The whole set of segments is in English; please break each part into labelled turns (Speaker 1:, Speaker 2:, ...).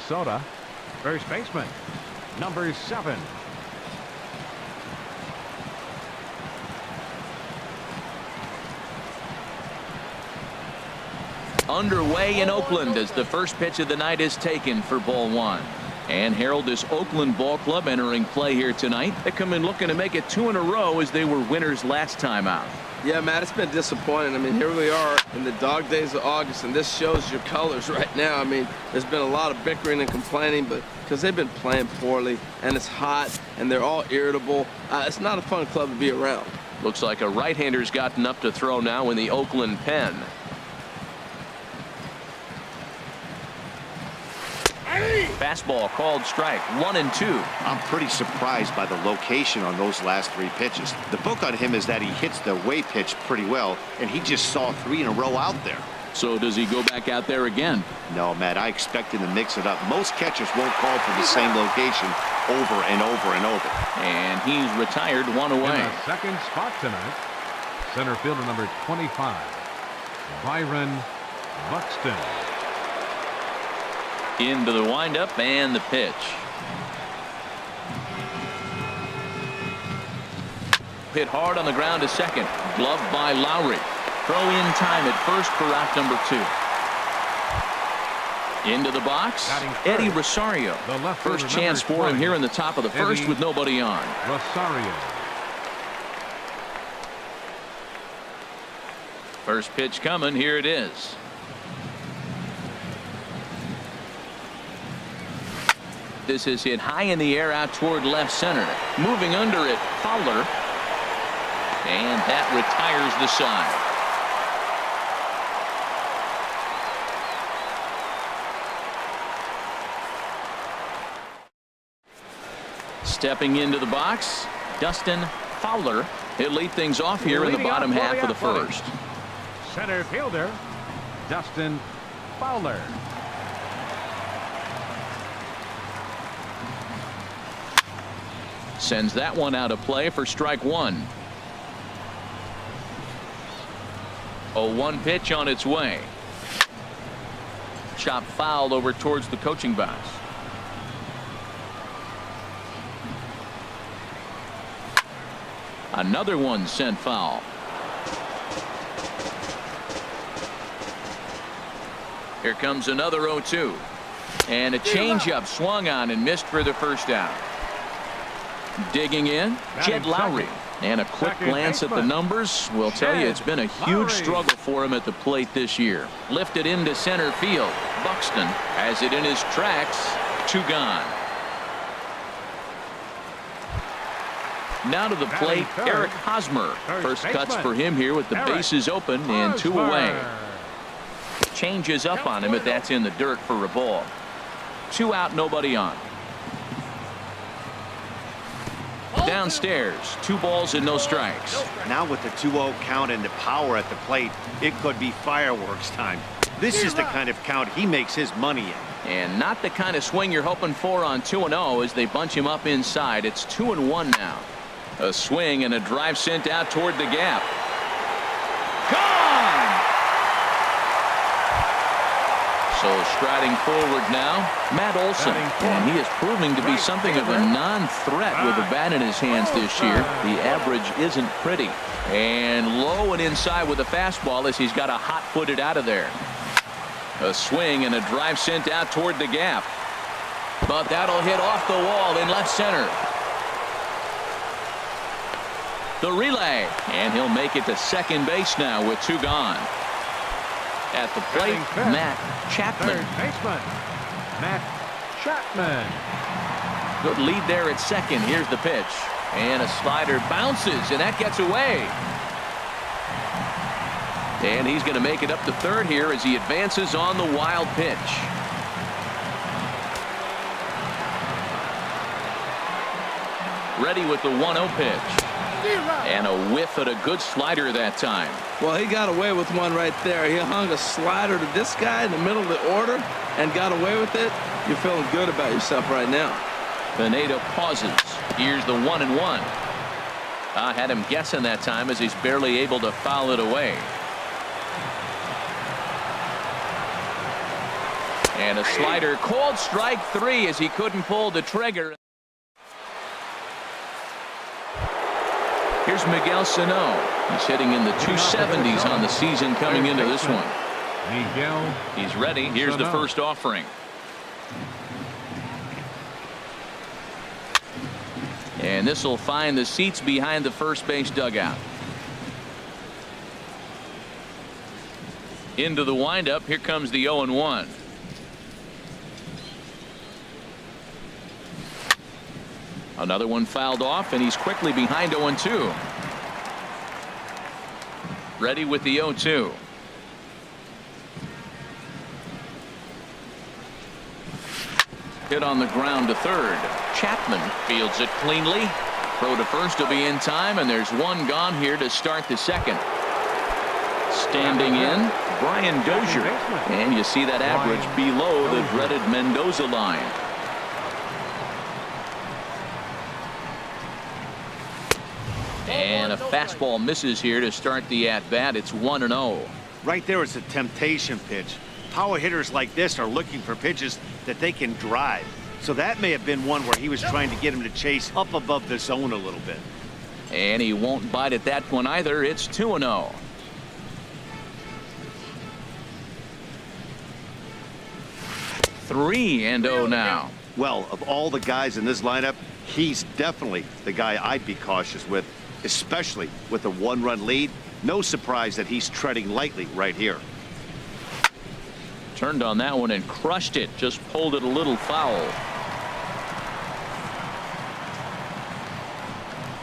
Speaker 1: Minnesota. First baseman, number 7.
Speaker 2: Underway in Oakland as the first pitch of the night is taken for ball 1. And Harold, this Oakland ball club entering play here tonight. They come in looking to make it 2 in a row as they were winners last time out.
Speaker 3: Yeah, Matt, it's been disappointing. I mean, here we are in the dog days of August, and this shows your colors right now. I mean, there's been a lot of bickering and complaining, but because they've been playing poorly, and it's hot, and they're all irritable, it's not a fun club to be around.
Speaker 2: Looks like a right-hander's gotten up to throw now in the Oakland pen. Fastball called strike. 1-2.
Speaker 4: I'm pretty surprised by the location on those last 3 pitches. The book on him is that he hits the away pitch pretty well, and he just saw 3 in a row out there.
Speaker 2: So does he go back out there again?
Speaker 4: No, Matt, I expect him to mix it up. Most catchers won't call for the same location over and over and over.
Speaker 2: And he's retired 1 away.
Speaker 1: In the second spot tonight, center fielder number 25, Byron Buxton.
Speaker 2: Into the windup and the pitch. Hit hard on the ground to second. Gloved by Lowry. Throw in time at first for out number 2. Into the box, Eddie Rosario. First chance for him here in the top of the first with nobody on.
Speaker 1: Rosario.
Speaker 2: First pitch coming. Here it is. This is hit high in the air out toward left center. Moving under it, Fowler. And that retires the side. Stepping into the box, Dustin Fowler. He'll lead things off here in the bottom half of the first.
Speaker 1: Center fielder, Dustin Fowler.
Speaker 2: Sends that one out of play for strike 1. 0-1 pitch on its way. Chop fouled over towards the coaching box. Another one sent foul. Here comes another 0-2. And a changeup swung on and missed for the first out. Digging in, Jed Lowry. And a quick glance at the numbers will tell you it's been a huge struggle for him at the plate this year. Lifted into center field. Buxton has it in his tracks. 2 gone. Now to the plate, Eric Hosmer. First cuts for him here with the bases open and 2 away. Changes up on him, but that's in the dirt for a ball. 2 out, nobody on. Downstairs, 2 balls and no strikes.
Speaker 4: Now with the 2-0 count and the power at the plate, it could be fireworks time. This is the kind of count he makes his money in.
Speaker 2: And not the kind of swing you're hoping for on 2-0 as they bunch him up inside. It's 2-1 now. A swing and a drive sent out toward the gap. Gone! So striding forward now, Matt Olson. And he is proving to be something of a non-threat with the bat in his hands this year. The average isn't pretty. And low and inside with a fastball as he's got a hot-footed out of there. A swing and a drive sent out toward the gap. But that'll hit off the wall in left center. The relay, and he'll make it to second base now with 2 gone. At the plate, Matt Chapman.
Speaker 1: Third baseman, Matt Chapman.
Speaker 2: Good lead there at second. Here's the pitch. And a slider bounces, and that gets away. And he's going to make it up to third here as he advances on the wild pitch. Ready with the 1-0 pitch. And a whiff at a good slider that time.
Speaker 3: Well, he got away with one right there. He hung a slider to this guy in the middle of the order and got away with it. You're feeling good about yourself right now.
Speaker 2: Pineda pauses. Here's the 1-1. I had him guessing that time as he's barely able to foul it away. And a slider, called strike 3 as he couldn't pull the trigger. Here's Miguel Sano. He's hitting in the 270s on the season coming into this one.
Speaker 1: Miguel.
Speaker 2: He's ready. Here's the first offering. And this will find the seats behind the first base dugout. Into the windup. Here comes the 0-1. Another one fouled off, and he's quickly behind 0-2. Ready with the 0-2. Hit on the ground to third. Chapman fields it cleanly. Throw to first will be in time, and there's one gone here to start the second. Standing in, Brian Dozier. And you see that average below the dreaded Mendoza line. And a fastball misses here to start the at-bat. It's 1-0.
Speaker 4: Right there is a temptation pitch. Power hitters like this are looking for pitches that they can drive. So that may have been one where he was trying to get him to chase up above the zone a little bit.
Speaker 2: And he won't bite at that one either. It's 2-0. Three and 0 now.
Speaker 4: Well, of all the guys in this lineup, he's definitely the guy I'd be cautious with, especially with a one-run lead. No surprise that he's treading lightly right here.
Speaker 2: Turned on that one and crushed it. Just pulled it a little foul.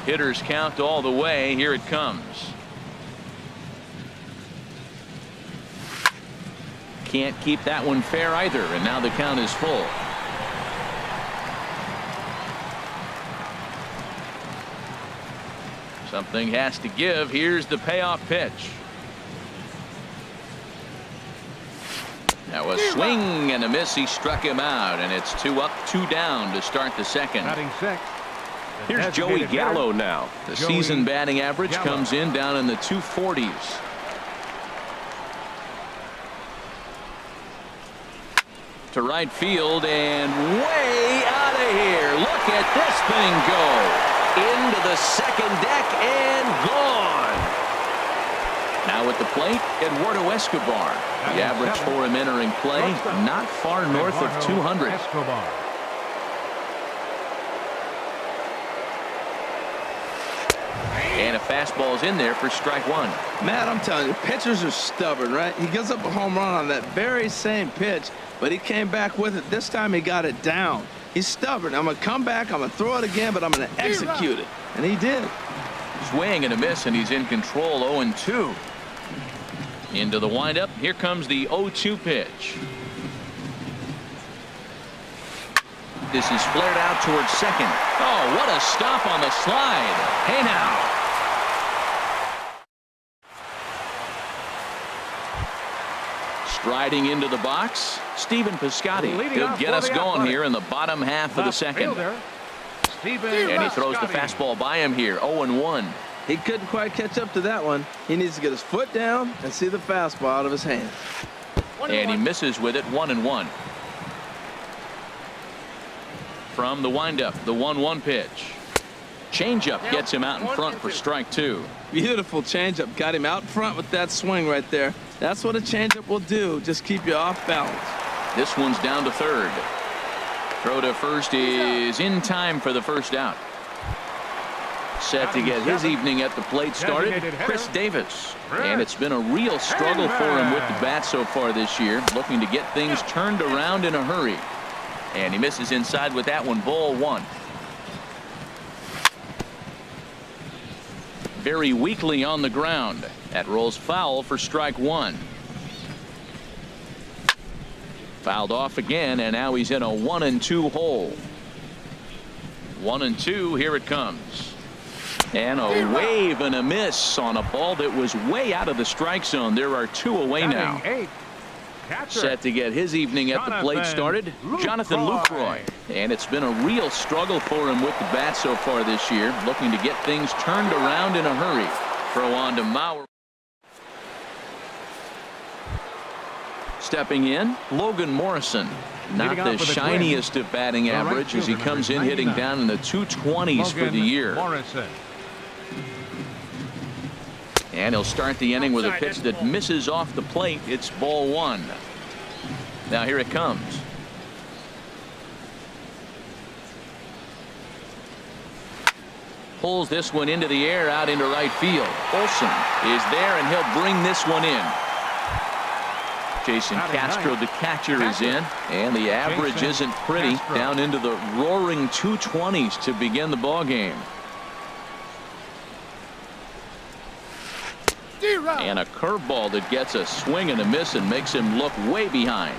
Speaker 2: Hitters count all the way. Here it comes. Can't keep that one fair either, and now the count is full. Something has to give. Here's the payoff pitch. That was swing and a miss. He struck him out, and it's 2 up, 2 down to start the second.
Speaker 1: Batting sixth.
Speaker 5: Here's Joey Gallo now.
Speaker 2: The season batting average comes in down in the 240s. To right field and way out of here. Look at this thing go. Into the second deck and gone. Now at the plate, Eduardo Escobar. The average for him entering play, not far north of 200.
Speaker 1: Escobar.
Speaker 2: And a fastball's in there for strike 1.
Speaker 3: Matt, I'm telling you, pitchers are stubborn, right? He gives up a home run on that very same pitch, but he came back with it. This time he got it down. He's stubborn. I'm going to come back, I'm going to throw it again, but I'm going to execute it. And he did.
Speaker 2: Swing and a miss, and he's in control. 0-2. Into the windup. Here comes the 0-2 pitch. This is flared out towards second. Oh, what a stop on the slide. Hey now. Striding into the box, Stephen Piscotty. He'll get us going here in the bottom half of the second. And he throws the fastball by him here. 0-1.
Speaker 3: He couldn't quite catch up to that one. He needs to get his foot down and see the fastball out of his hand.
Speaker 2: And he misses with it. 1-1. From the windup, the 1-1 pitch. Changeup gets him out in front for strike 2.
Speaker 3: Beautiful changeup. Got him out front with that swing right there. That's what a changeup will do. Just keep you off balance.
Speaker 2: This one's down to third. Throw to first is in time for the first out. Set to get his evening at the plate started, Chris Davis. And it's been a real struggle for him with the bat so far this year, looking to get things turned around in a hurry. And he misses inside with that one. Ball 1. Very weakly on the ground. That rolls foul for strike 1. Fouled off again, and now he's in a 1-2 hole. 1-2. Here it comes. And a wave and a miss on a ball that was way out of the strike zone. There are 2 away now. Set to get his evening at the plate started, Jonathan Lucroy. And it's been a real struggle for him with the bat so far this year, looking to get things turned around in a hurry. Throw on to Mauer. Stepping in, Logan Morrison. Not
Speaker 1: Leading
Speaker 2: the
Speaker 1: off with a
Speaker 2: shiniest of batting
Speaker 1: The right
Speaker 2: average as he
Speaker 1: fielder,
Speaker 2: comes in
Speaker 1: number
Speaker 2: hitting
Speaker 1: 99.
Speaker 2: down in the 220s for
Speaker 1: Logan
Speaker 2: the year.
Speaker 1: Morrison.
Speaker 2: And he'll start the inning with a pitch that misses off the plate. It's ball one. Now here it comes. Pulls this one into the air out into right field. Olson is there and he'll bring this one in. Jason Castro, the catcher, is in, and the average isn't pretty. Down into the roaring 220s to begin the ball game. And a curveball that gets a swing and a miss and makes him look way behind.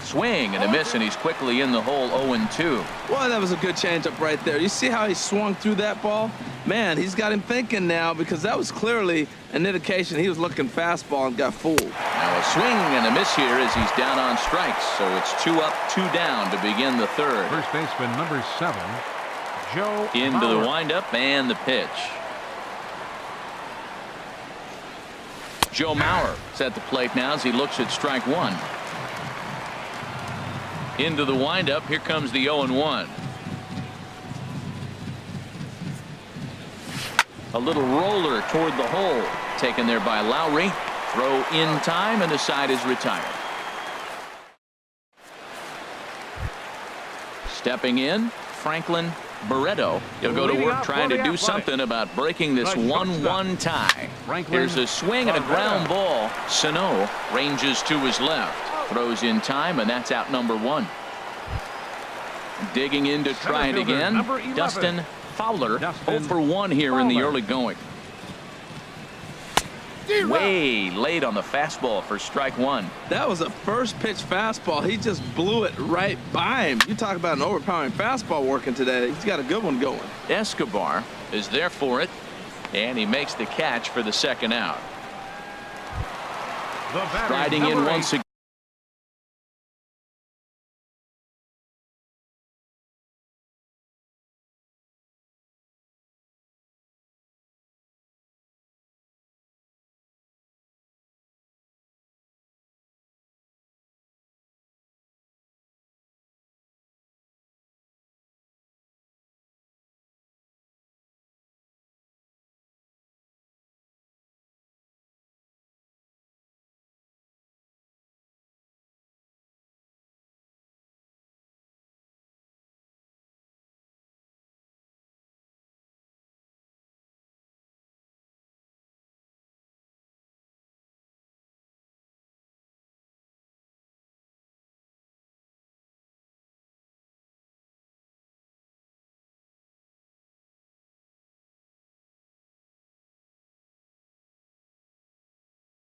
Speaker 2: Swing and a miss, and he's quickly in the hole. 0-2.
Speaker 3: Boy, that was a good changeup right there. You see how he swung through that ball? Man, he's got him thinking now, because that was clearly an indication he was looking fastball and got fooled.
Speaker 2: Now a swing and a miss here as he's down on strikes. So it's 2 up, 2 down to begin the third.
Speaker 1: First baseman number 7, Joe
Speaker 2: Into
Speaker 1: Mauer.
Speaker 2: the windup and the pitch. Joe Mauer is at the plate now as he looks at strike one. Into the windup. Here comes the 0-1. A little roller toward the hole. Taken there by Lowry. Throw in time, and the side is retired. Stepping in, Franklin Barreto. He'll go to work trying to do something about breaking this 1-1 tie. Here's a swing and a ground ball. Sano ranges to his left. Throws in time, and that's out number 1. Digging in to try it again. Dustin Fowler. 0 for 1 here in the early going. Way late on the fastball for strike one.
Speaker 3: That was a first pitch fastball. He just blew it right by him. You talk about an overpowering fastball working today. He's got a good one going.
Speaker 2: Escobar is there for it, and he makes the catch for the second out. Riding in once again.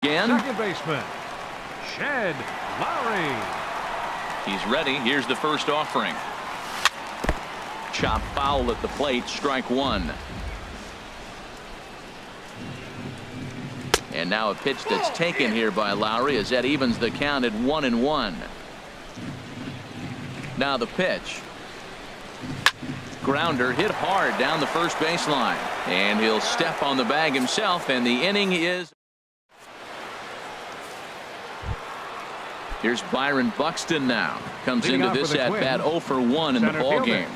Speaker 1: Second baseman, Shed Lowry.
Speaker 2: He's ready. Here's the first offering. Chop foul at the plate. Strike one. And now a pitch that's taken here by Lowry as that evens the count at 1-1. Now the pitch. Grounder hit hard down the first baseline. And he'll step on the bag himself, and the inning is. Here's Byron Buxton now. Comes
Speaker 1: Leading
Speaker 2: into
Speaker 1: off
Speaker 2: this
Speaker 1: with a
Speaker 2: at
Speaker 1: twin.
Speaker 2: bat 0 for 1 in the
Speaker 1: Center
Speaker 2: ball
Speaker 1: fielder,
Speaker 2: game.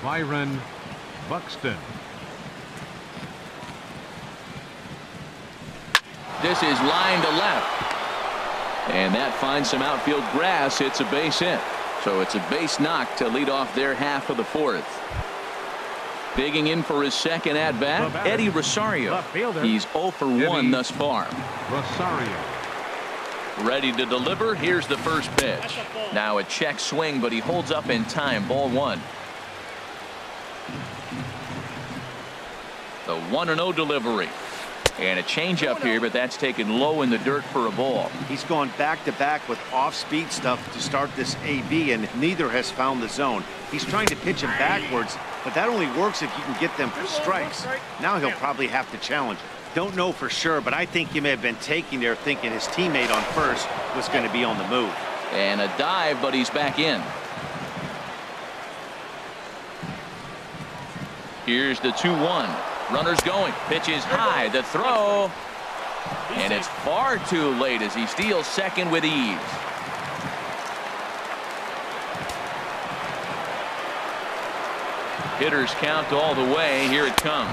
Speaker 1: Byron Buxton.
Speaker 2: This is line to left. And that finds some outfield grass. It's a base hit. So it's a base knock to lead off their half of the fourth. Digging in for his second at bat, Eddie Rosario.
Speaker 1: Left fielder,
Speaker 2: He's 0 for 1
Speaker 1: Eddie
Speaker 2: thus far.
Speaker 1: Rosario.
Speaker 2: Ready to deliver. Here's the first pitch. Now a check swing, but he holds up in time. Ball one. The 1-0 delivery. And a changeup here, but that's taken low in the dirt for a ball.
Speaker 4: He's gone back-to-back with off-speed stuff to start this AB, and neither has found the zone. He's trying to pitch him backwards, but that only works if you can get them for strikes. Now he'll probably have to challenge it. Don't know for sure, but I think he may have been taking there thinking his teammate on first was going to be on the move.
Speaker 2: And a dive, but he's back in. Here's the 2-1. Runners going. Pitch is high. The throw. And it's far too late as he steals second with ease. Hitters count all the way. Here it comes.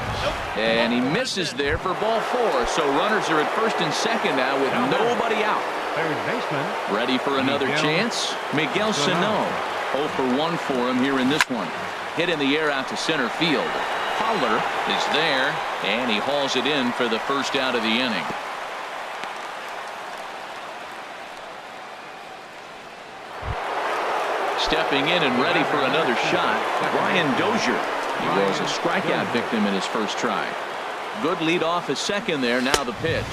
Speaker 2: And he misses there for ball 4. So runners are at first and second now with nobody out.
Speaker 1: Third baseman.
Speaker 2: Ready for another chance? Miguel Sano. 0 for 1 for him here in this one. Hit in the air out to center field. Fowler is there, and he hauls it in for the first out of the inning. Stepping in and ready for another shot, Brian Dozier. He was a strikeout victim in his first try. Good lead off at second there. Now the pitch.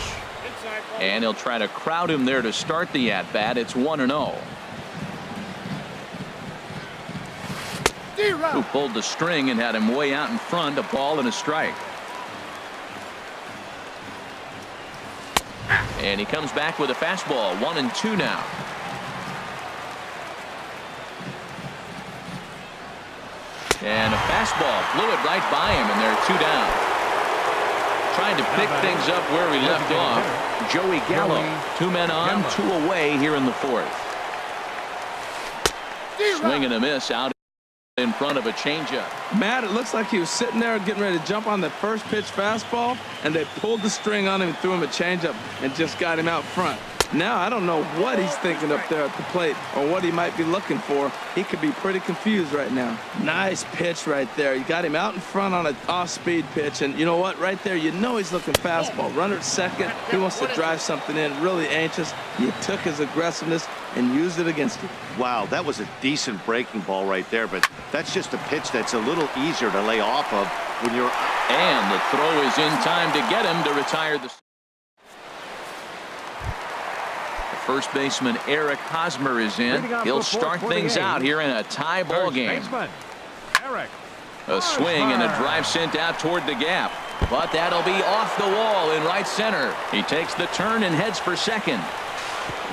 Speaker 2: And he'll try to crowd him there to start the at-bat. It's 1-0. Who pulled the string and had him way out in front. A ball and a strike. And he comes back with a fastball. 1-2 now. And a fastball flew it right by him, and they're 2 down. Trying to pick things up where we left off. Joey Gallo. 2 men on, 2 away here in the 4th. Swing and a miss out in front of a changeup.
Speaker 3: Matt, it looks like he was sitting there getting ready to jump on the first pitch fastball, and they pulled the string on him and threw him a changeup and just got him out front. Now I don't know what he's thinking up there at the plate or what he might be looking for. He could be pretty confused right now. Nice pitch right there. You got him out in front on an off-speed pitch, and you know what? Right there, you know he's looking fastball. Runner at second. He wants to drive something in. Really anxious. You took his aggressiveness and used it against him.
Speaker 4: Wow, that was a decent breaking ball right there, but that's just a pitch that's a little easier to lay off of when you're.
Speaker 2: And the throw is in time to get him to retire the. First baseman Eric Hosmer is in. He'll start things out here in a tie ball game. A swing and a drive sent out toward the gap. But that'll be off the wall in right center. He takes the turn and heads for second.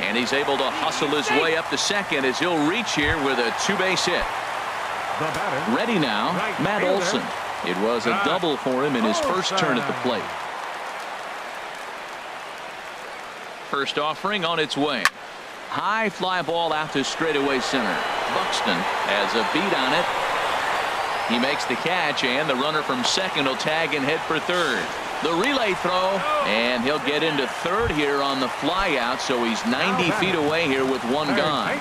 Speaker 2: And he's able to hustle his way up to second as he'll reach here with a 2-base hit. Ready now, Matt Olson. It was a double for him in his first turn at the plate. First offering on its way. High fly ball out to straightaway center. Buxton has a beat on it. He makes the catch, and the runner from second will tag and head for third. The relay throw, and he'll get into third here on the fly out, so he's 90 feet away here with 1 gone.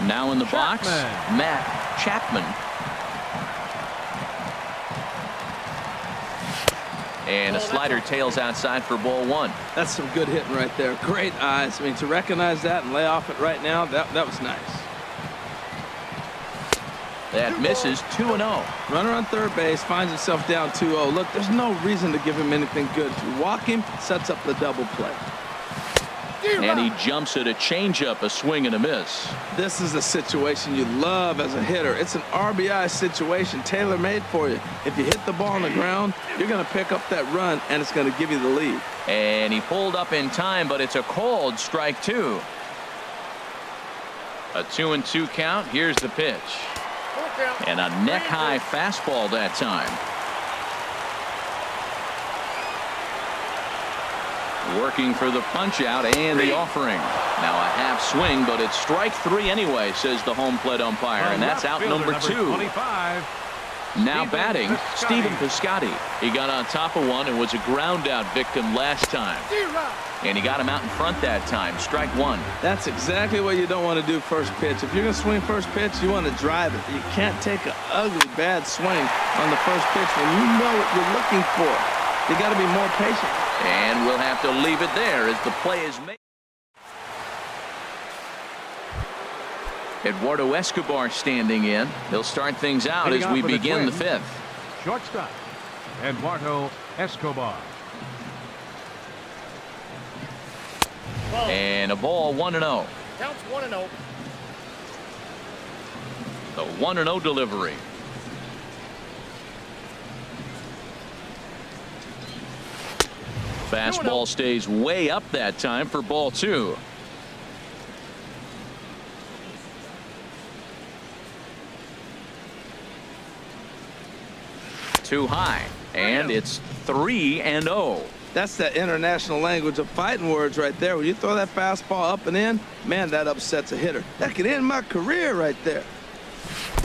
Speaker 2: Now in the box, Matt Chapman. And a slider tails outside for ball 1.
Speaker 3: That's some good hitting right there. Great eyes. I mean, to recognize that and lay off it right now, that was nice.
Speaker 2: That misses. 2-0.
Speaker 3: Runner on third base finds himself down 2-0. Look, there's no reason to give him anything good. If you walk him, sets up the double play.
Speaker 2: And he jumps at a changeup, a swing and a miss.
Speaker 3: This is a situation you love as a hitter. It's an RBI situation, tailor-made for you. If you hit the ball on the ground, you're going to pick up that run, and it's going to give you the lead.
Speaker 2: And he pulled up in time, but it's a called strike 2. A 2-2 count. Here's the pitch. And a neck-high fastball that time. Working for the punch out and the offering. Now a half swing, but it's strike 3 anyway, says the home plate umpire, and that's out number 2. Now batting, Stephen Piscotty. He got on top of one and was a ground out victim last time. And he got him out in front that time. Strike 1.
Speaker 3: That's exactly what you don't want to do first pitch. If you're going to swing first pitch, you want to drive it. You can't take an ugly, bad swing on the first pitch when you know what you're looking for. You got to be more patient.
Speaker 2: And we'll have to leave it there as the play is made. Eduardo Escobar standing in. He'll start things out as we begin the 5th.
Speaker 1: Shortstop, Eduardo Escobar.
Speaker 2: And a ball 1-0.
Speaker 6: Counts 1-0.
Speaker 2: The 1-0 delivery. Fastball stays way up that time for ball 2. Too high. And it's 3-0.
Speaker 3: That's the international language of fighting words right there. When you throw that fastball up and in, man, that upsets a hitter. That could end my career right there.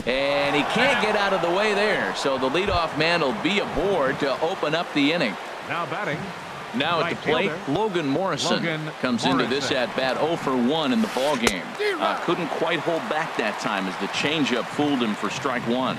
Speaker 2: And he can't get out of the way there. So the leadoff man will be aboard to open up the inning.
Speaker 1: Now batting.
Speaker 2: Now at the plate, Logan Morrison comes into this at bat 0 for 1 in the ball game. Couldn't quite hold back that time as the changeup fooled him for strike one.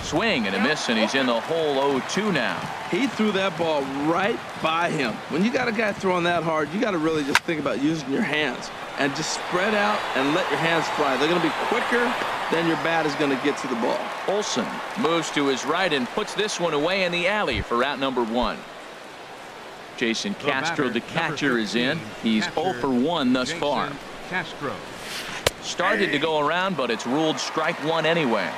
Speaker 2: Swing and a miss, and he's in the hole 0-2 now.
Speaker 3: He threw that ball right by him. When you got a guy throwing that hard, you got to really just think about using your hands and just spread out and let your hands fly. They're going to be quicker than your bat is going to get to the ball.
Speaker 2: Olson moves to his right and puts this one away in the alley for out number 1. Jason Castro, the catcher, is in. He's 0 for 1 thus far.
Speaker 1: Castro.
Speaker 2: Started to go around, but it's ruled strike one anyway.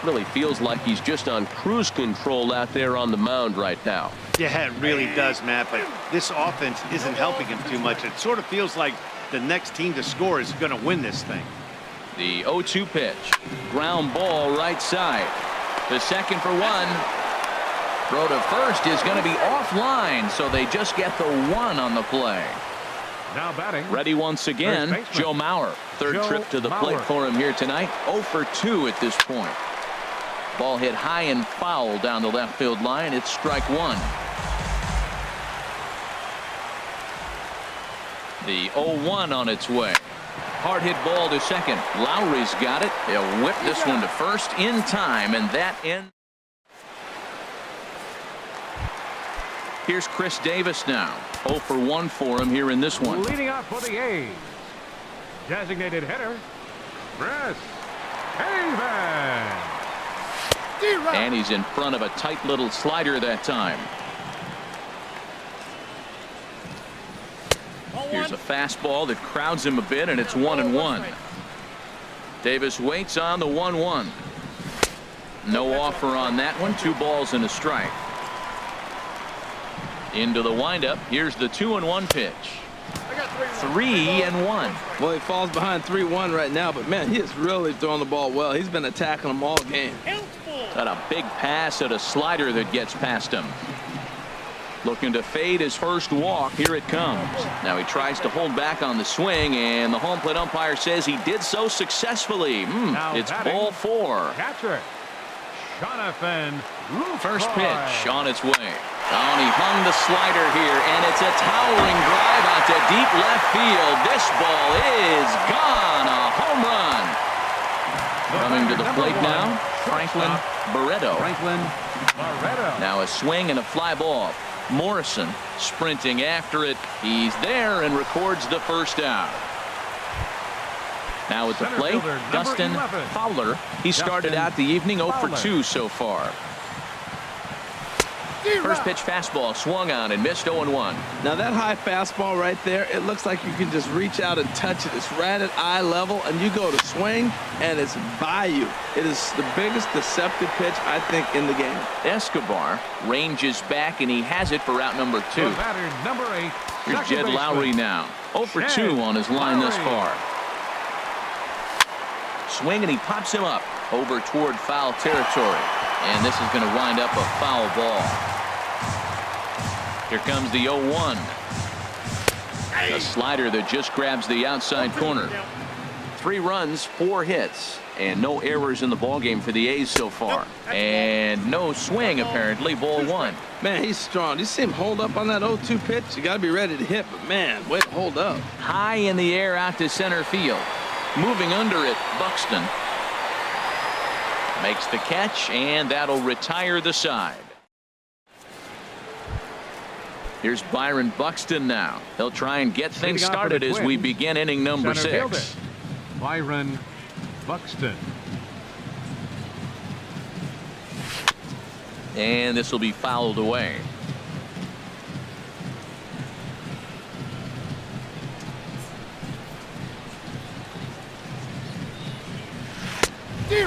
Speaker 5: Really feels like he's just on cruise control out there on the mound right now.
Speaker 4: Yeah, it really does, Matt, but this offense isn't helping him too much. It sort of feels like the next team to score is going to win this thing.
Speaker 2: The 0-2 pitch. Ground ball right side. The second for 1. Throw to first is going to be offline, so they just get the 1 on the play.
Speaker 1: Now batting.
Speaker 2: Ready once again, Joe Mauer. Third trip to the plate for him here tonight. 0 for 2 at this point. Ball hit high and foul down the left field line. It's strike one. The 0-1 on its way. Hard hit ball to second. Lowry's got it. They'll whip this one to first in time, and that ends. Here's Chris Davis now. 0 for 1 for him here in this one.
Speaker 1: Leading off for the A's. Designated hitter, Chris Davis.
Speaker 2: And he's in front of a tight little slider that time. Here's a fastball that crowds him a bit, and it's 1-1. Davis waits on the 1-1. No offer on that one. 2 balls and a strike. Into the windup. Here's the 2-1 pitch. 3-1.
Speaker 3: Well, he falls behind 3-1 right now, but man, he is really throwing the ball well. He's been attacking them all game.
Speaker 2: Got a big pass at a slider that gets past him. Looking to fade his first walk. Here it comes. Now he tries to hold back on the swing, and the home plate umpire says he did so successfully. It's ball 4.
Speaker 1: Catcher, Jonathan Lucroy.
Speaker 2: First pitch on its way. Oh, and he hung the slider here, and it's a towering drive out to deep left field. This ball is gone. A home run. Coming to the plate now, Franklin Barreto. Now a swing and a fly ball. Morrison sprinting after it. He's there and records the first out. Now at the plate, Dustin Fowler. He started out the evening 0 for 2 so far. First pitch fastball swung on and missed 0-1.
Speaker 3: Now that high fastball right there, it looks like you can just reach out and touch it. It's right at eye level, and you go to swing, and it's by you. It is the biggest deceptive pitch, I think, in the game.
Speaker 2: Escobar ranges back, and he has it for out number 2.
Speaker 1: Number 8.
Speaker 2: Here's Jed Lowry now. 0 for 2 on his line thus far. Swing, and he pops him up over toward foul territory. And this is going to wind up a foul ball. Here comes the 0-1. A slider that just grabs the outside corner. 3 runs, 4 hits, and no errors in the ballgame for the A's so far. And no swing, apparently, ball 1.
Speaker 3: Man, he's strong. You see him hold up on that 0-2 pitch? You got to be ready to hit, but man, way to hold up.
Speaker 2: High in the air out to center field. Moving under it, Buxton. Makes the catch, and that'll retire the side. Here's Byron Buxton now. He'll try and get things started as we begin inning number 6.
Speaker 1: Byron Buxton.
Speaker 2: And this will be fouled away.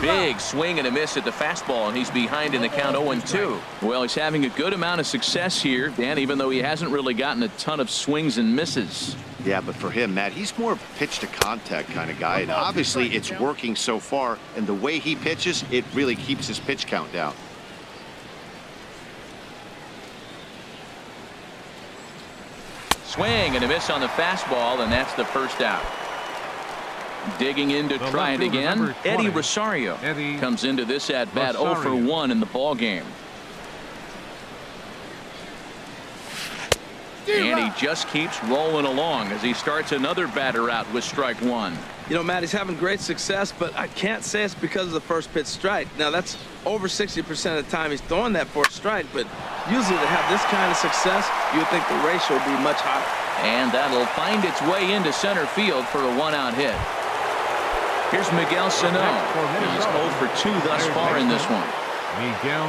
Speaker 2: Big swing and a miss at the fastball, and he's behind in the count 0-2. Well, he's having a good amount of success here, Dan, even though he hasn't really gotten a ton of swings and misses.
Speaker 4: Yeah, but for him, Matt, he's more of a pitch-to-contact kind of guy, and obviously it's working so far, and the way he pitches, it really keeps his pitch count down.
Speaker 2: Swing and a miss on the fastball, and that's the first out. Digging in to try it again, Eddie Rosario comes into this at-bat 0 for 1 in the ball game. And he just keeps rolling along as he starts another batter out with strike one.
Speaker 3: You know, Matt, he's having great success, but I can't say it's because of the first pitch strike. Now, that's over 60% of the time he's throwing that for a strike, but usually to have this kind of success, you would think the ratio would be much higher.
Speaker 2: And that'll find its way into center field for a one-out hit. Here's Miguel Sano. He's 0 for 2 thus far in this one.
Speaker 1: Miguel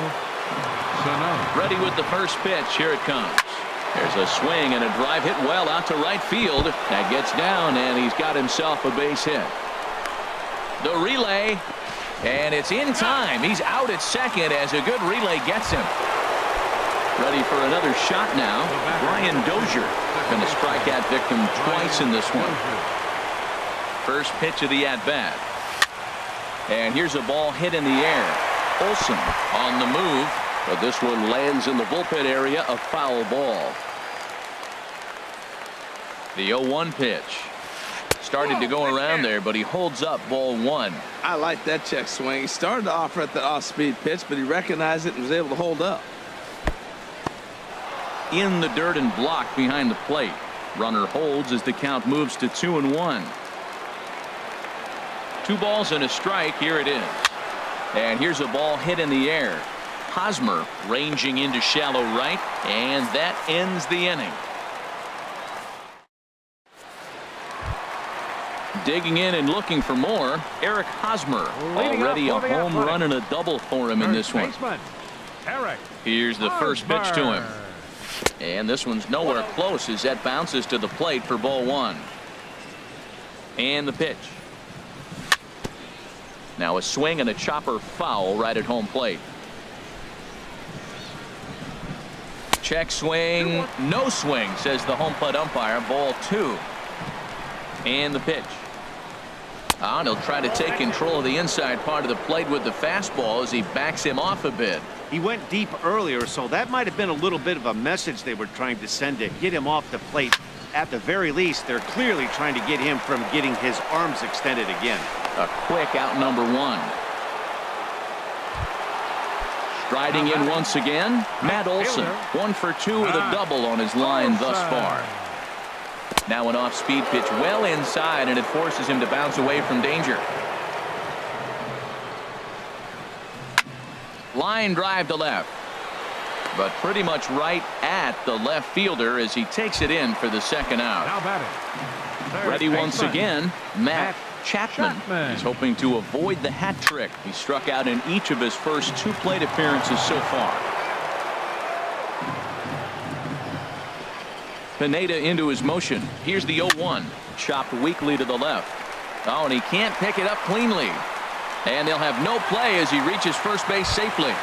Speaker 1: Sano.
Speaker 2: Ready with the first pitch. Here it comes. There's a swing and a drive hit well out to right field. That gets down, and he's got himself a base hit. The relay, and it's in time. He's out at second as a good relay gets him. Ready for another shot now. Brian Dozier going to strike at victim twice in this one. First pitch of the at-bat. And here's a ball hit in the air. Olsen on the move, but this one lands in the bullpen area, a foul ball. The 0-1 pitch. Started to go around there, but he holds up ball one.
Speaker 3: I like that check swing. He started to offer at the off-speed pitch, but he recognized it and was able to hold up.
Speaker 2: In the dirt and blocked behind the plate. Runner holds as the count moves to 2-1. 2 balls and a strike. Here it is. And here's a ball hit in the air. Hosmer ranging into shallow right, and that ends the inning. Digging in and looking for more, Eric Hosmer. Already a home run and a double for him in this one. Here's the first pitch to him. And this one's nowhere close as that bounces to the plate for ball one. And the pitch. Now a swing and a chopper foul right at home plate. Check swing, no swing, says the home plate umpire. Ball two. And the pitch. And he'll try to take control of the inside part of the plate with the fastball as he backs him off a bit.
Speaker 4: He went deep earlier, so that might have been a little bit of a message they were trying to send to get him off the plate. At the very least, they're clearly trying to get him from getting his arms extended again.
Speaker 2: A quick out number one. Striding in once again, Matt Olson. 1 for 2 with a double on his line thus far. Now an off-speed pitch well inside, and it forces him to bounce away from danger. Line drive to left, but pretty much right at the left fielder as he takes it in for the second out. Ready once again, Matt Chapman. He's hoping to avoid the hat trick. He struck out in each of his first 2 plate appearances so far. Pineda into his motion. Here's the 0-1. Chopped weakly to the left. Oh, and he can't pick it up cleanly. And they'll have no play as he reaches first base safely.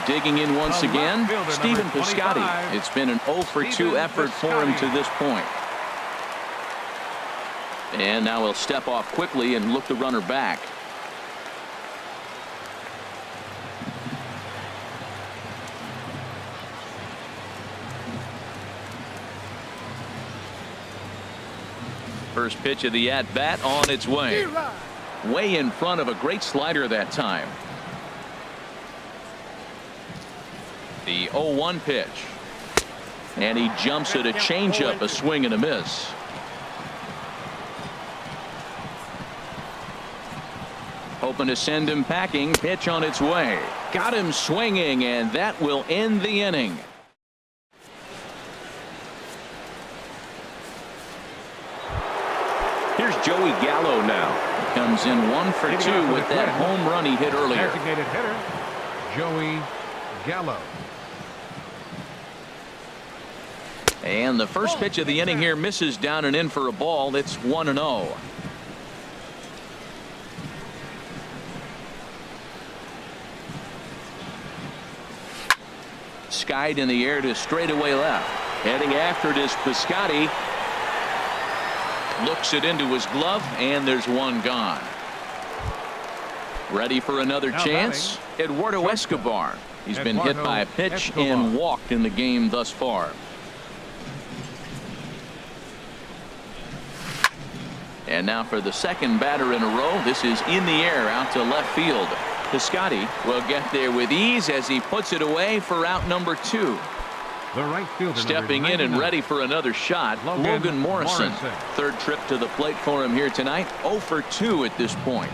Speaker 2: Digging in once again, Stephen Piscotty. It's been an 0 for 2 effort for him to this point. And now he'll step off quickly and look the runner back. First pitch of the at-bat on its way. Way in front of a great slider that time. The 0-1 pitch. And he jumps at a changeup, a swing and a miss. Hoping to send him packing. Pitch on its way. Got him swinging, and that will end the inning. Here's Joey Gallo now. Comes in 1 for 2 with that home run he hit earlier.
Speaker 1: Designated hitter, Joey Gallo.
Speaker 2: And the first pitch of the inning here misses down and in for a ball. It's 1-0. Skied in the air to straightaway left. Heading after it is Piscotty. Looks it into his glove, and there's one gone. Ready for another chance? Eduardo Escobar. He's been hit by a pitch and walked in the game thus far. And now for the second batter in a row. This is in the air out to left field. Piscotty will get there with ease as he puts it away for out number 2.
Speaker 1: The right fielder,
Speaker 2: stepping in and ready for another shot, Logan Morrison. Third trip to the plate for him here tonight. 0 for 2 at this point.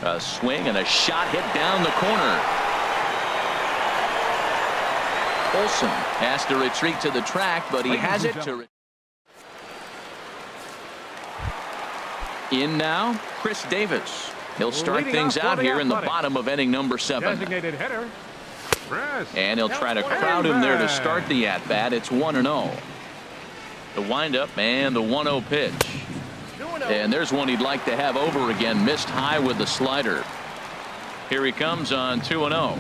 Speaker 2: A swing and a shot hit down the corner. Olson has to retreat to the track, but he has it to. In now, Chris Davis. He'll start things out here in the bottom of inning number 7.
Speaker 1: Designated hitter.
Speaker 2: And he'll try to crowd him there to start the at-bat. It's 1-0. The windup and the 1-0 pitch. And there's one he'd like to have over again. Missed high with the slider. Here he comes on 2-0.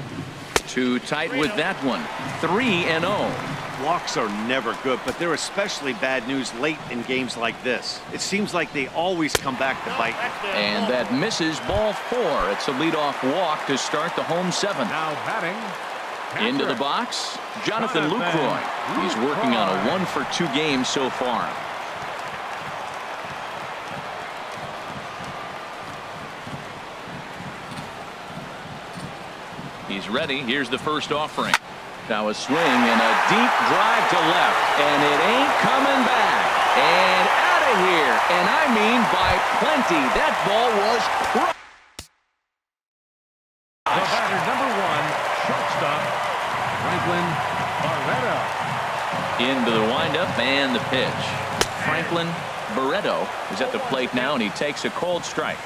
Speaker 2: Too tight with that one. 3-0.
Speaker 4: Walks are never good, but they're especially bad news late in games like this. It seems like they always come back to bite.
Speaker 2: And that misses, ball 4. It's a leadoff walk to start the home 7.
Speaker 1: Now batting.
Speaker 2: Into the box, Jonathan Lucroy. He's working on a 1 for 2 game so far. He's ready. Here's the first offering. Now a swing and a deep drive to left, and it ain't coming back. And out of here, and I mean by plenty. That ball was crushed.
Speaker 1: The batter, number 1, shortstop, Franklin Barreto.
Speaker 2: Into the windup and the pitch. Franklin Barreto is at the plate now, and he takes a cold strike.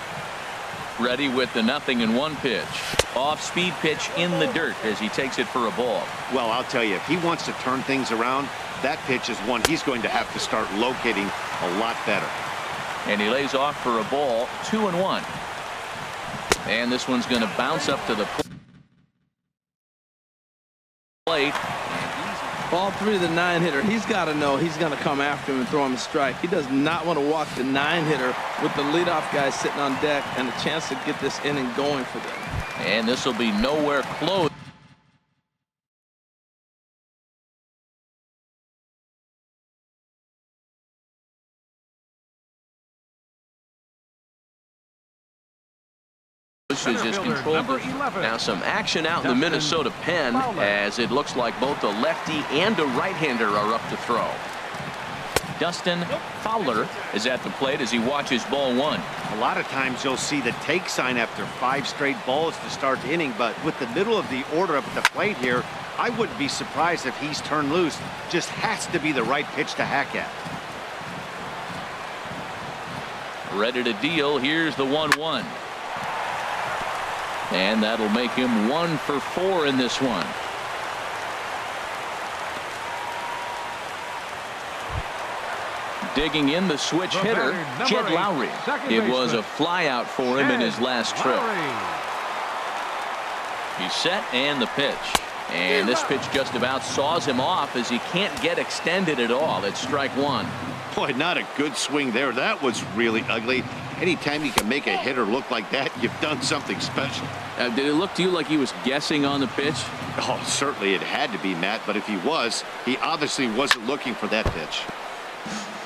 Speaker 2: Ready with the 0-1 pitch. Off-speed pitch in the dirt as he takes it for a ball.
Speaker 4: Well, I'll tell you, if he wants to turn things around, that pitch is one he's going to have to start locating a lot better.
Speaker 2: And he lays off for a ball. 2-1. And this one's going to bounce up to the plate.
Speaker 3: Ball 3 to the 9-hitter. He's got to know he's going to come after him and throw him a strike. He does not want to walk the 9-hitter with the leadoff guy sitting on deck and a chance to get this inning going for them.
Speaker 2: And this will be nowhere close. Is just controlled. Now some action out in the Minnesota pen as it looks like both a lefty and a right-hander are up to throw. Dustin Fowler is at the plate as he watches ball 1.
Speaker 4: A lot of times you'll see the take sign after 5 straight balls to start the inning, but with the middle of the order up at the plate here, I wouldn't be surprised if he's turned loose. Just has to be the right pitch to hack at.
Speaker 2: Ready to deal. Here's the 1-1. And that'll make him 1 for 4 in this one. Digging in the switch hitter, Jed Lowry. It was a fly out for him in his last trip. He's set and the pitch. And this pitch just about saws him off as he can't get extended at all. It's strike 1.
Speaker 4: Boy, not a good swing there. That was really ugly. Anytime you can make a hitter look like that, you've done something special.
Speaker 2: Did it look to you like he was guessing on the pitch?
Speaker 4: Oh, certainly it had to be, Matt, but if he was, he obviously wasn't looking for that pitch.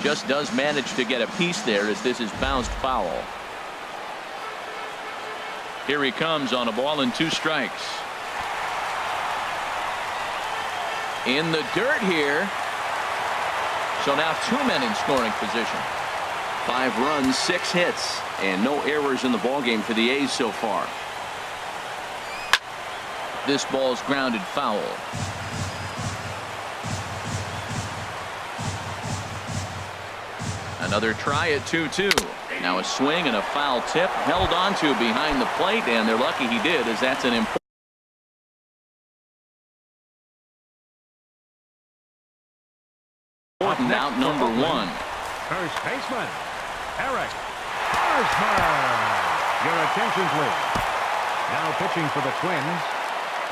Speaker 2: Just does manage to get a piece there as this is bounced foul. Here he comes on a ball and 2 strikes. In the dirt here. So now 2 men in scoring position. 5 runs, 6 hits, and no errors in the ballgame for the A's so far. This ball's grounded foul. Another try at 2-2. Now a swing and a foul tip held onto behind the plate, and they're lucky he did, as that's an important out number 1.
Speaker 1: First baseman, Eric Hosmer. Your attention, please. Now pitching for the Twins,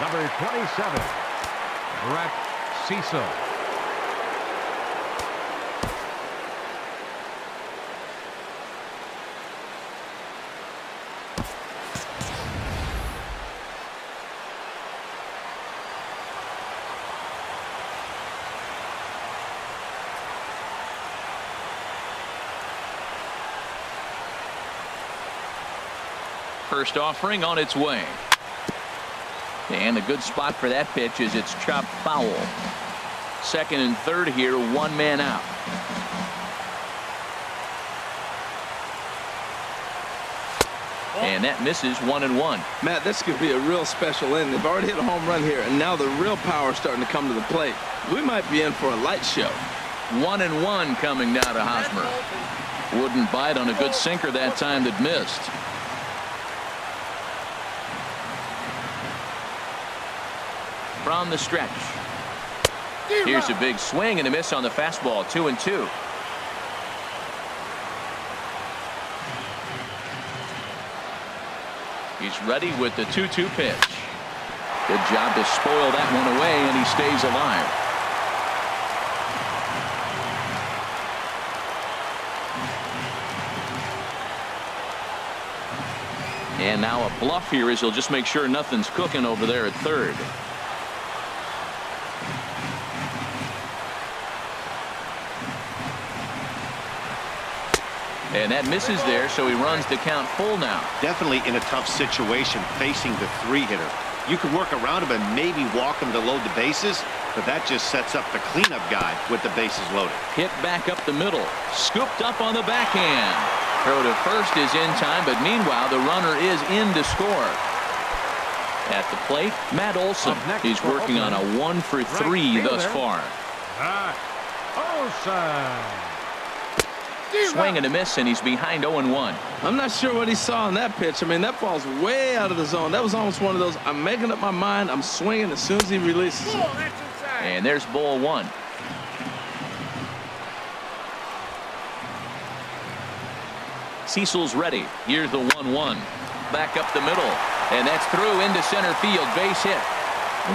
Speaker 1: number 27, Brett Cecil.
Speaker 2: first offering on its way. And a good spot for that pitch is it's chopped foul. Second and third here, one man out. And that misses 1-1.
Speaker 3: Matt, this could be a real special inning. They've already hit a home run here, and now the real power is starting to come to the plate. We might be in for a light show.
Speaker 2: 1-1 coming now to Hosmer. Wouldn't bite on a good sinker that time that missed. From the stretch. Here's a big swing and a miss on the fastball. 2-2. He's ready with the 2-2 pitch. Good job to spoil that one away, and he stays alive. And now a bluff here as he'll just make sure nothing's cooking over there at third. And that misses there, so he runs the count full now.
Speaker 4: Definitely in a tough situation facing the three-hitter. You could work around him and maybe walk him to load the bases, but that just sets up the cleanup guy with the bases loaded.
Speaker 2: Hit back up the middle. Scooped up on the backhand. Throw to first is in time, but meanwhile the runner is in to score. At the plate, Matt Olson. He's working on a 1-for-3 thus far.
Speaker 1: Olson.
Speaker 2: Swing and a miss, and he's behind 0-1.
Speaker 3: I'm not sure what he saw in that pitch. I mean, that ball's way out of the zone. That was almost one of those, I'm making up my mind, I'm swinging as soon as he releases it.
Speaker 2: And there's ball one. Cecil's ready. Here's the 1-1. Back up the middle. And that's through into center field. Base hit.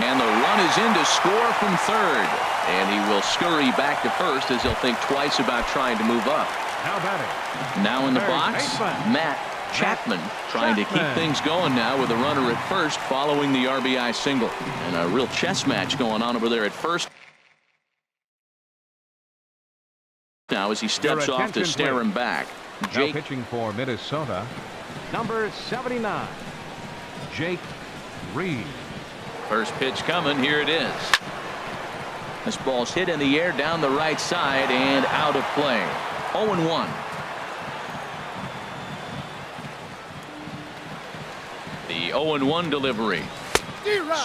Speaker 2: And the run is in to score from third. And he will scurry back to first as he'll think twice about trying to move up.
Speaker 1: Now batting.
Speaker 2: Now in the box, Matt Chapman trying to keep things going now with a runner at first following the RBI single. And a real chess match going on over there at first. Now as he steps off to stare him back.
Speaker 1: Now pitching for Minnesota, number 79, Jake Reed.
Speaker 2: First pitch coming. Here it is. This ball's hit in the air down the right side and out of play. 0-1. The 0-1 delivery.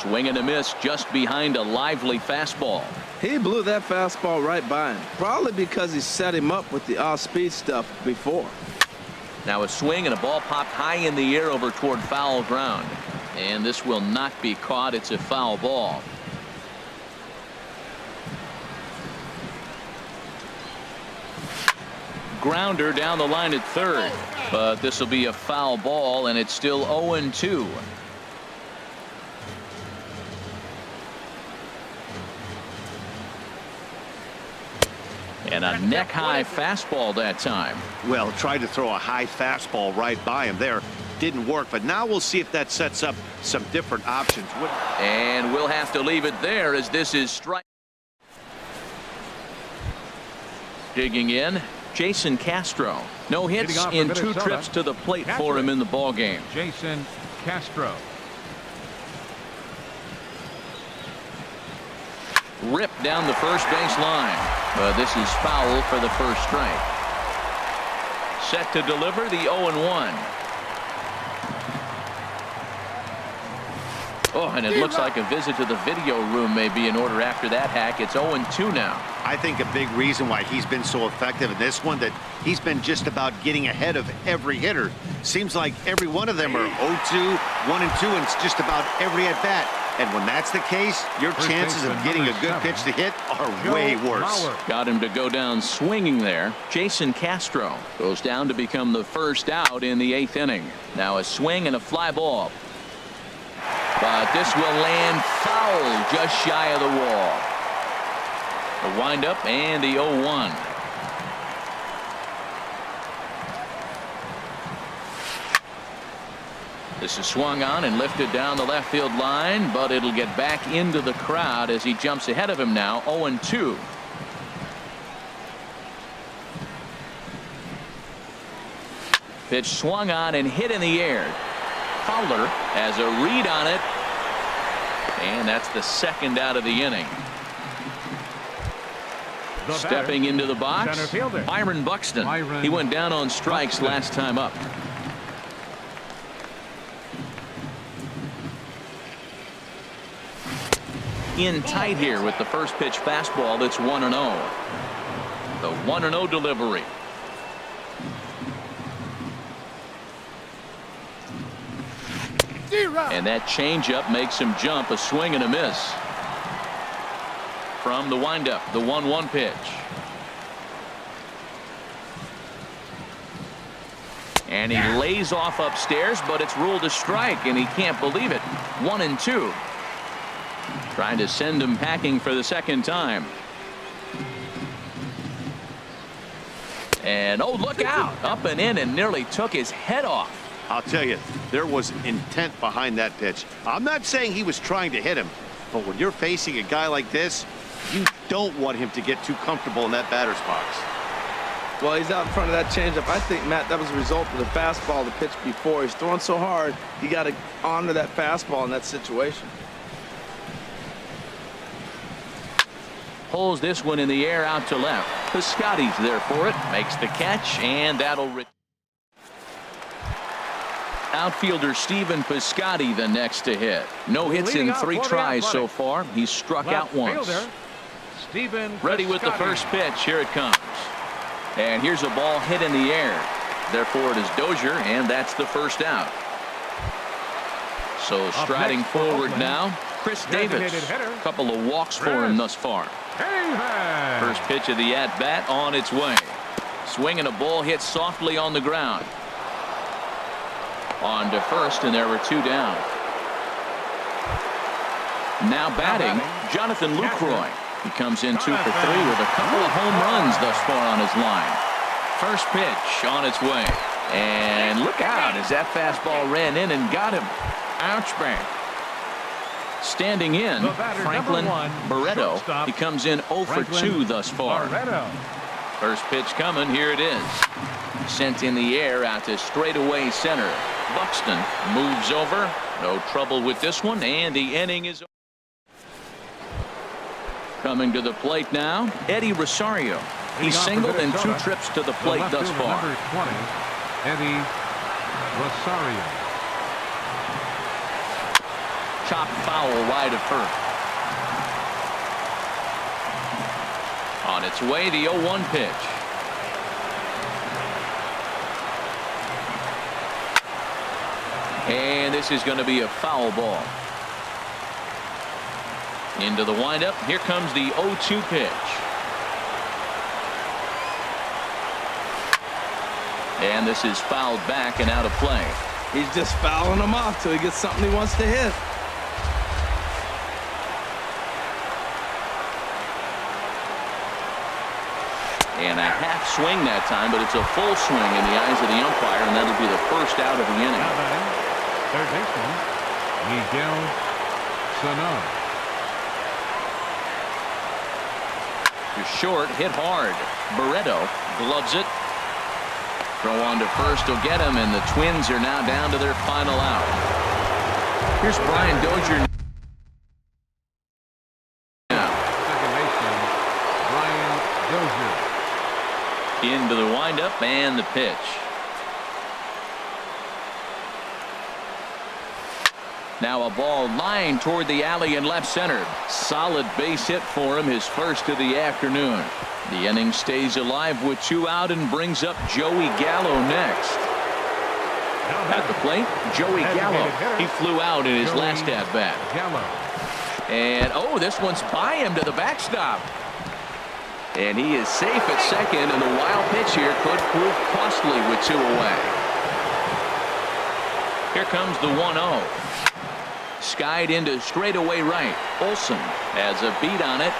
Speaker 2: Swing and a miss just behind a lively fastball.
Speaker 3: He blew that fastball right by him, probably because he set him up with the off-speed stuff before.
Speaker 2: Now a swing and a ball popped high in the air over toward foul ground. And this will not be caught. It's a foul ball. Grounder down the line at third, but this will be a foul ball, and it's still 0-2. And a neck-high fastball that time.
Speaker 4: Well, tried to throw a high fastball right by him there. Didn't work, but now we'll see if that sets up some different options.
Speaker 2: And we'll have to leave it there as this is strike. Digging in, Jason Castro. No hits in 2 trips to the plate for him in the ball game.
Speaker 1: Jason Castro.
Speaker 2: Ripped down the first base line. This is foul for the first strike. Set to deliver the 0-1. Oh, and it looks like a visit to the video room may be in order after that hack. It's 0-2 now.
Speaker 4: I think a big reason why he's been so effective in this one, that he's been just about getting ahead of every hitter. Seems like every one of them are 0-2, 1-2, and it's just about every at bat. And when that's the case, your chances of getting a good pitch to hit are way worse.
Speaker 2: Got him to go down swinging there. Jason Castro goes down to become the first out in the 8th inning. Now a swing and a fly ball. But this will land foul just shy of the wall. The windup and the 0-1. This is swung on and lifted down the left field line, but it'll get back into the crowd as he jumps ahead of him now. 0-2. Pitch swung on and hit in the air. Fowler has a read on it. And that's the second out of the inning. Stepping into the box, Byron Buxton. He went down on strikes last time up. In tight here with the first pitch fastball. That's 1-0. The 1-0 delivery. And that changeup makes him jump. A swing and a miss. From the windup, the 1-1 pitch. And he lays off upstairs, but it's ruled a strike, and he can't believe it. 1-2. Trying to send him packing for the second time. And, oh, look out. Up and in and nearly took his head off.
Speaker 4: I'll tell you, there was intent behind that pitch. I'm not saying he was trying to hit him, but when you're facing a guy like this, you don't want him to get too comfortable in that batter's box.
Speaker 3: Well, he's out in front of that changeup. I think, Matt, that was a result of the fastball, the pitch before. He's throwing so hard, you got to honor that fastball in that situation.
Speaker 2: Pulls this one in the air out to left. Piscotty's there for it. Makes the catch, and that'll outfielder Stephen Piscotty the next to hit. No hits in 3 tries so far. He's struck out once. Ready with the first pitch. Here it comes. And here's a ball hit in the air. Therefore it is Dozier, and that's the first out. So striding forward now, Chris Davis. A couple of walks for him thus far. First pitch of the at-bat on its way. Swinging a ball hit softly on the ground. On to first, and there were 2 down. Now batting, Jonathan Lucroy. He comes in 2 for 3 with a couple of home runs thus far on his line. First pitch on its way. And look out as that fastball ran in and got him. Ouch bang. Standing in, Franklin Barreto. He comes in 0 for 2 thus far. First pitch coming. Here it is. Sent in the air out to straightaway center. Buxton moves over. No trouble with this one, and the inning is over. Coming to the plate now, Eddie Rosario. He's singled in 2 trips to the plate thus far.
Speaker 1: Number 20, Eddie Rosario.
Speaker 2: Chop foul wide of first. On its way, the 0-1 pitch. And this is going to be a foul ball. Into the windup. Here comes the 0-2 pitch. And this is fouled back and out of play.
Speaker 3: He's just fouling him off till he gets something he wants to hit.
Speaker 2: And a half swing that time, but it's a full swing in the eyes of the umpire, and that'll be the first out of the inning.
Speaker 1: Third baseman, Miguel Sano.
Speaker 2: To short, hit hard. Barreto gloves it. Throw on to first will get him, and the Twins are now down to their final out. Here's Brian Dozier.
Speaker 1: Second baseman, Brian Dozier.
Speaker 2: Into the windup and the pitch. Now a ball lined toward the alley in left center. Solid base hit for him, his first of the afternoon. The inning stays alive with 2 out and brings up Joey Gallo next. At the plate, Joey Gallo. He flew out in his last at-bat. And, oh, this one's by him to the backstop. And he is safe at second, and the wild pitch here could prove costly with 2 away. Here comes the 1-0. Skied into straightaway right. Olsen has a beat on it.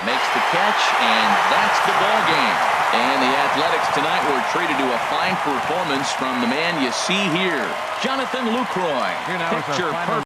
Speaker 2: Makes the catch, and that's the ball game. And the Athletics tonight were treated to a fine performance from the man you see here, Jonathan Lucroy. Picture perfect.